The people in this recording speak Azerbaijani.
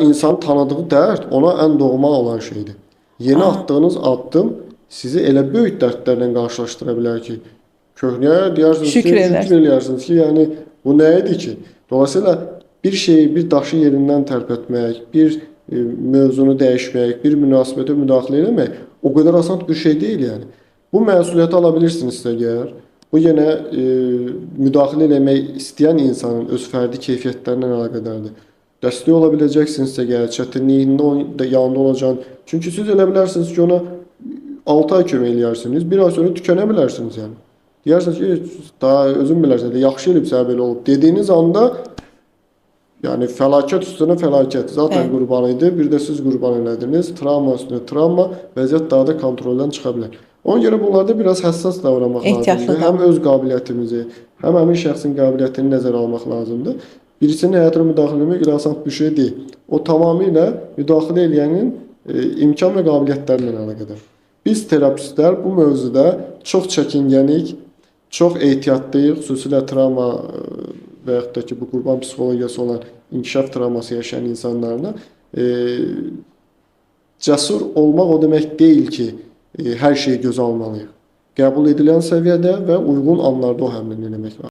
İnsan tanıdığı dərd ona ən doğma olan şeydir. Yeni Aa, atdığınız addım sizi elə böyük dərdlərlə qarşılaşdıra bilər ki, köhnəyə deyirsiniz ki, şükür şükür edersin. eləyərsiniz ki, yəni bu nə idi ki? Dolayısıyla bir şeyi, bir daşı yerindən tərpətmək, bir mövzunu dəyişmək, bir münasibətə müdaxilə etmək o qədər asan bir şey deyil yəni. Bu məsuliyyəti ala bilirsinizsə əgər, bu yenə müdaxilə etmək istəyən insanın öz fərdi keyfiyyətlərindən əlaqədardır. Dəstək ola biləcəksinizsə əgər, çətinliyində yanında olacağın. Çünki siz elə bilərsiniz ki, ona 6 ay kömək eləyərsiniz, bir ay sonra tükənə bilərsiniz yəni. Deyirsiniz ki, daha özün bilərsən, yaxşı elib sənə belə olub. Dediyiniz anda yəni fəlakət üstünə fəlakət. Zaten Evet, qurban idi, bir də siz qurban elədiniz. Travma üstünə travma, vəziyyət daha da kontroldan çıxa bilər. Ona görə bunlarda biraz həssas davranmaq lazımdır. ehtiyatlı Həm davran. öz qabiliyyətimizi, həm həmin şəxsin qabiliyyətini nəzərə almaq lazımdır. Birisinin həyatına müdaxilə etmək elə asan bir şey deyil. O tamamilə müdaxilə edənin imkan və qabiliyyətlərindən əlaqədar. Biz terapistlər bu mövzuda çox çəkingənik, çox ehtiyatlıyıq, xüsusilə travma və yaxud da ki, bu qurban psixologiyası olan inkişaf travması yaşayan insanlarla cəsur olmaq o demək deyil ki, hər şeyi gözə almalıyıq. Qəbul edilən səviyyədə və uyğun anlarda o həmlini eləmək lazımdır.